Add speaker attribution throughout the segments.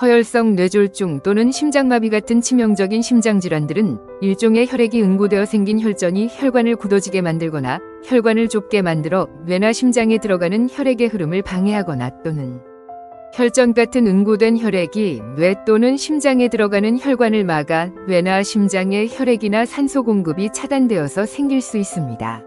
Speaker 1: 허혈성 뇌졸중 또는 심장마비 같은 치명적인 심장질환들은 일종의 혈액이 응고되어 생긴 혈전이 혈관을 굳어지게 만들거나 혈관을 좁게 만들어 뇌나 심장에 들어가는 혈액의 흐름을 방해하거나 또는 혈전 같은 응고된 혈액이 뇌 또는 심장에 들어가는 혈관을 막아 뇌나 심장의 혈액이나 산소 공급이 차단되어서 생길 수 있습니다.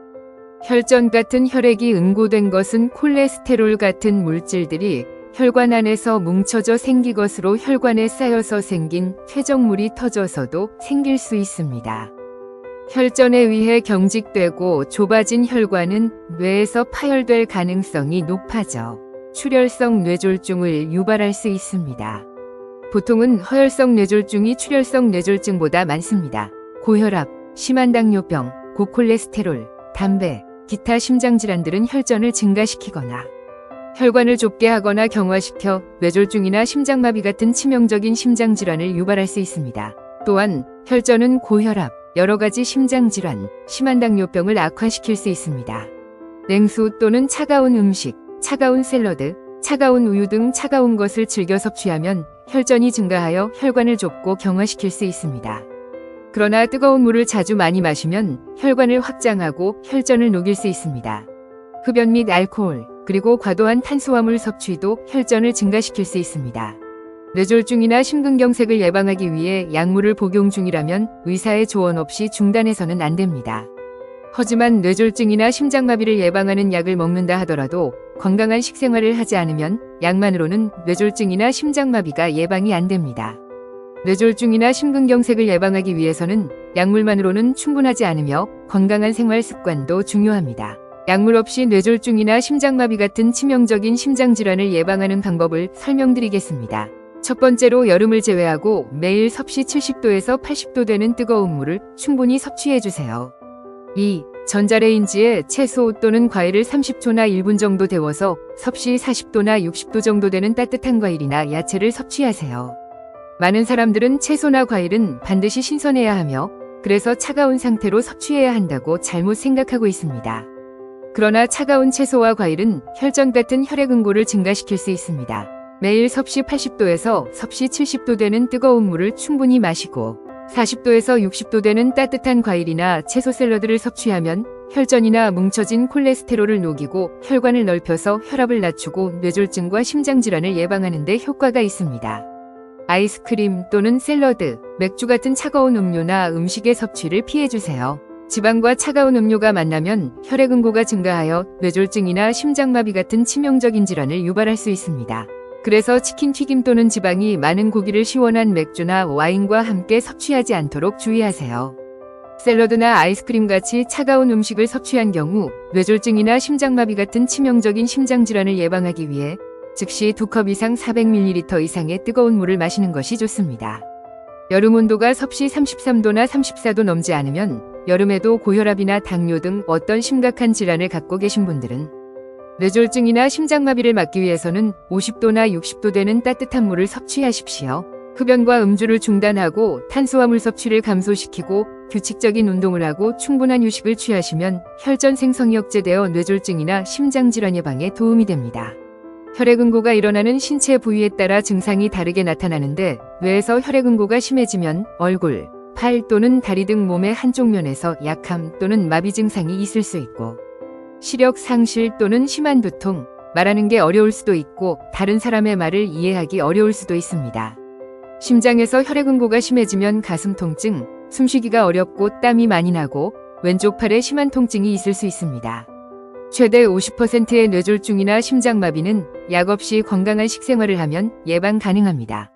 Speaker 1: 혈전 같은 혈액이 응고된 것은 콜레스테롤 같은 물질들이 혈관 안에서 뭉쳐져 생긴 것으로 혈관에 쌓여서 생긴 퇴적물이 터져서도 생길 수 있습니다. 혈전에 의해 경직되고 좁아진 혈관은 뇌에서 파열될 가능성이 높아져 출혈성 뇌졸중을 유발할 수 있습니다. 보통은 허혈성 뇌졸중이 출혈성 뇌졸중보다 많습니다. 고혈압, 심한 당뇨병, 고콜레스테롤, 담배, 기타 심장질환들은 혈전을 증가시키거나 혈관을 좁게 하거나 경화시켜 뇌졸중이나 심장마비 같은 치명적인 심장질환을 유발할 수 있습니다. 또한 혈전은 고혈압, 여러 가지 심장질환, 심한 당뇨병을 악화시킬 수 있습니다. 냉수 또는 차가운 음식, 차가운 샐러드, 차가운 우유 등 차가운 것을 즐겨 섭취하면 혈전이 증가하여 혈관을 좁고 경화시킬 수 있습니다. 그러나 뜨거운 물을 자주 많이 마시면 혈관을 확장하고 혈전을 녹일 수 있습니다. 흡연 및 알코올, 그리고 과도한 탄수화물 섭취도 혈전을 증가시킬 수 있습니다. 뇌졸중이나 심근경색을 예방하기 위해 약물을 복용 중이라면 의사의 조언 없이 중단해서는 안 됩니다. 하지만 뇌졸중이나 심장마비를 예방하는 약을 먹는다 하더라도 건강한 식생활을 하지 않으면 약만으로는 뇌졸중이나 심장마비가 예방이 안 됩니다. 뇌졸중이나 심근경색을 예방하기 위해서는 약물만으로는 충분하지 않으며 건강한 생활 습관도 중요합니다. 약물 없이 뇌졸중이나 심장마비 같은 치명적인 심장질환을 예방하는 방법을 설명드리겠습니다. 첫 번째로 여름을 제외하고 매일 섭씨 70도에서 80도 되는 뜨거운 물을 충분히 섭취해주세요. 2. 전자레인지에 채소 또는 과일을 30초나 1분 정도 데워서 섭씨 40도나 60도 정도 되는 따뜻한 과일이나 야채를 섭취하세요. 많은 사람들은 채소나 과일은 반드시 신선해야 하며 그래서 차가운 상태로 섭취해야 한다고 잘못 생각하고 있습니다. 그러나 차가운 채소와 과일은 혈전 같은 혈액 응고를 증가시킬 수 있습니다. 매일 섭씨 80도에서 섭씨 70도 되는 뜨거운 물을 충분히 마시고 40도에서 60도 되는 따뜻한 과일이나 채소 샐러드를 섭취하면 혈전이나 뭉쳐진 콜레스테롤을 녹이고 혈관을 넓혀서 혈압을 낮추고 뇌졸중과 심장질환을 예방하는 데 효과가 있습니다. 아이스크림 또는 샐러드, 맥주 같은 차가운 음료나 음식의 섭취를 피해주세요. 지방과 차가운 음료가 만나면 혈액 응고가 증가하여 뇌졸중이나 심장마비 같은 치명적인 질환을 유발할 수 있습니다. 그래서 치킨 튀김 또는 지방이 많은 고기를 시원한 맥주나 와인과 함께 섭취하지 않도록 주의하세요. 샐러드나 아이스크림 같이 차가운 음식을 섭취한 경우 뇌졸중이나 심장마비 같은 치명적인 심장질환을 예방하기 위해 즉시 2컵 이상 400ml 이상의 뜨거운 물을 마시는 것이 좋습니다. 여름 온도가 섭씨 33도나 34도 넘지 않으면 여름에도 고혈압이나 당뇨 등 어떤 심각한 질환을 갖고 계신 분들은 뇌졸중이나 심장마비를 막기 위해서는 50도나 60도 되는 따뜻한 물을 섭취하십시오. 흡연과 음주를 중단하고 탄수화물 섭취를 감소시키고 규칙적인 운동을 하고 충분한 휴식을 취하시면 혈전 생성이 억제되어 뇌졸중이나 심장질환 예방에 도움이 됩니다. 혈액 응고가 일어나는 신체 부위에 따라 증상이 다르게 나타나는데 뇌에서 혈액 응고가 심해지면 얼굴, 팔 또는 다리 등 몸의 한쪽 면에서 약함 또는 마비 증상이 있을 수 있고 시력 상실 또는 심한 두통, 말하는 게 어려울 수도 있고 다른 사람의 말을 이해하기 어려울 수도 있습니다. 심장에서 혈액 응고가 심해지면 가슴 통증, 숨쉬기가 어렵고 땀이 많이 나고 왼쪽 팔에 심한 통증이 있을 수 있습니다. 최대 50%의 뇌졸중이나 심장마비는 약 없이 건강한 식생활을 하면 예방 가능합니다.